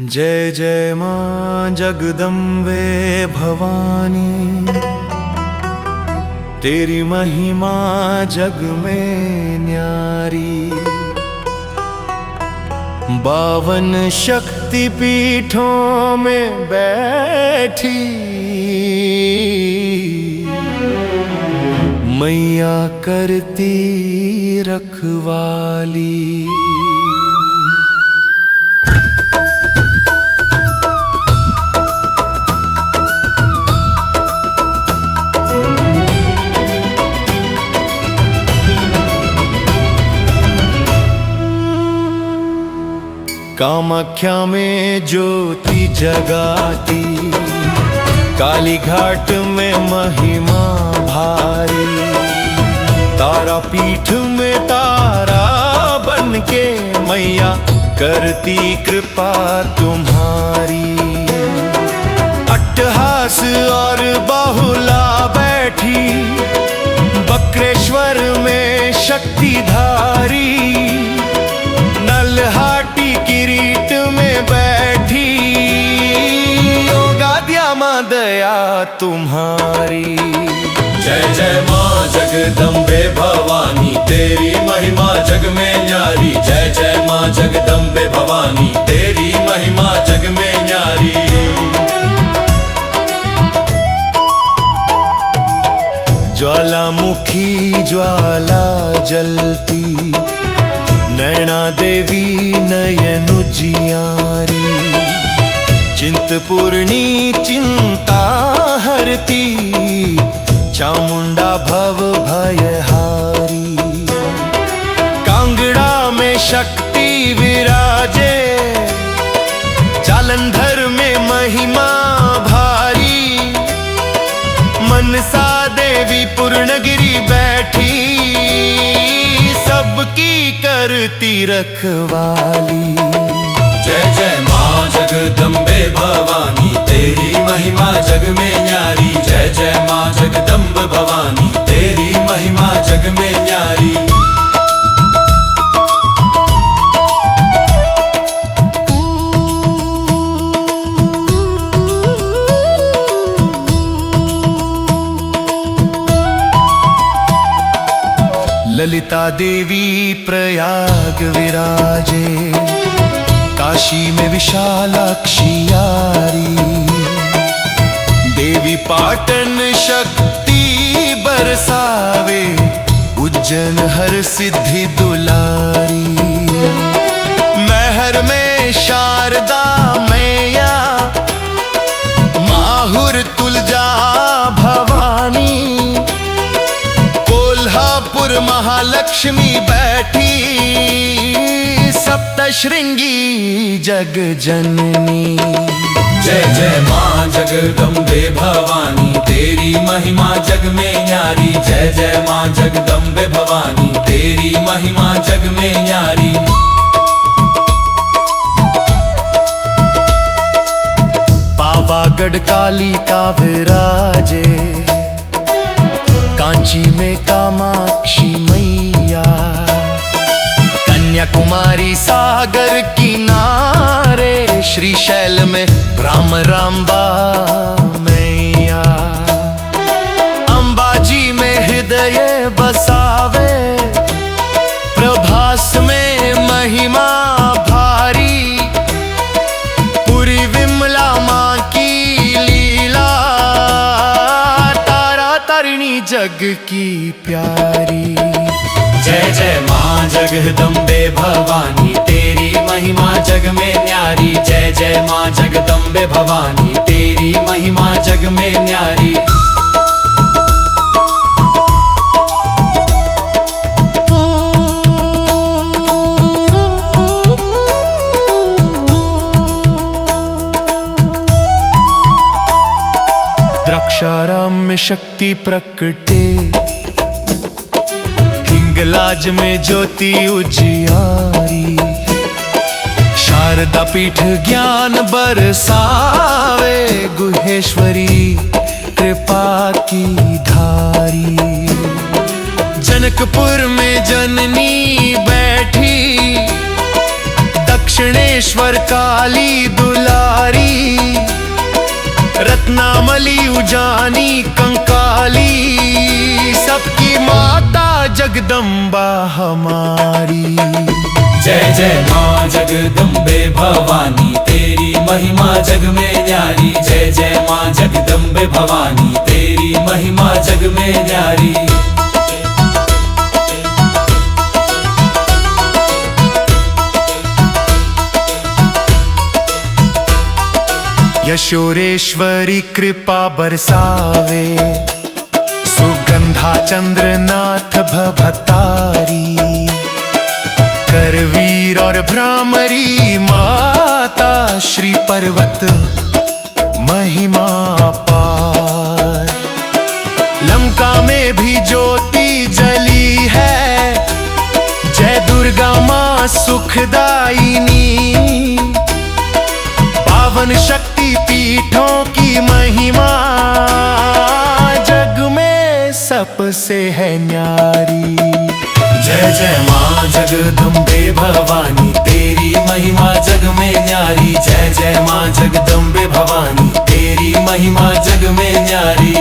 जय जय माँ जगदम्बे भवानी, तेरी महिमा जग में न्यारी। 52 शक्ति पीठों में बैठी मैया करती रखवाली। कामाख्या में ज्योति जगाती, काली घाट में महिमा भारी। तारा पीठ में तारा बनके मैया करती कृपा तुम्हारी। अट्टहास और बाहुला बैठी बक्रेश्वर में शक्तिधारी। नलहाटी किरीट में बैठी योगा द्या मां दया तुम्हारी। जय जय माँ जगदम्बे भवानी, तेरी महिमा जग में न्यारी। जय जय माँ जगदम्बे भवानी, तेरी महिमा जग में न्यारी। ज्वालामुखी ज्वाला जलती, नैना देवी नयन उजियारी। चिंतपूर्णी चिंता हरती, चामुंडा भव भयहारी। कांगड़ा में शक्ति विराजे, जालंधर में महिमा भारी। मनसा देवी पूर्णगिरी बैठी, सबकी करती रखवाली। जय जय माँ जगदम्बे भवानी, तेरी महिमा जग में न्यारी। जय जय माँ जगदम्बे भवानी, तेरी महिमा जग में न्यारी। ललिता देवी प्रयाग विराजे, काशी में विशालाक्षी यारी। देवी पाटन शक्ति बरसावे, उज्जैन हर सिद्धि दुलारी। महर में शारदा मैया, माहुर तुलजा भवानी। कोल्हापुर महालक्ष्मी बैठी, सप्तश्रृंगी जग जननी। जय जय माँ जगदम्बे भवानी, तेरी महिमा जग में न्यारी। जय जय माँ जगदम्बे भवानी, तेरी महिमा जग में न्यारी। पावागढ़ काली का विराजे, कांची में कामाक्षी मैया। कन्याकुमारी सागर किनारे, श्रीशैल में भ्रमरांबा मैया। अंबाजी में हृदय बसावे, प्रभास में महिमा भारी। पुरी विमला माँ की लीला, तारा तारिणी जग की प्यारी। जय जय माँ जगदम्बे भवानी, तेरी महिमा जग में न्यारी। जय जय माँ जगदम्बे भवानी, तेरी महिमा जग में न्यारी। द्राक्षाराम में शक्ति प्रकटे, हिंगलाज में ज्योति उजियारी। शारदा पीठ ज्ञान बरसावे, गुहेश्वरी कृपा की धारी। जनकपुर में जननी बैठी, दक्षिणेश्वर काली दुलारी, रत्नामली उजानी कंकाली, सबकी माता जगदम्बा हमारी। जय जय माँ जगदम्बे भवानी, तेरी महिमा जग में न्यारी। जय जय माँ जगदम्बे भवानी, तेरी महिमा जग में न्यारी। यशोरेश्वरी कृपा बरसावे, सुगंधा चंद्रनाथ भवतारी, करवीर और भ्रामरी माता श्री पर्वत महिमा पार। लंका में भी ज्योति जली है, जय दुर्गा माँ सुखदायिनी। पावन शक्ति पीठों की महिमा, जग में सबसे है न्यारी। जय जय माँ जगदम्बे भवानी, तेरी महिमा जग में न्यारी। जय जय माँ जगदम्बे भवानी, तेरी महिमा जग में न्यारी।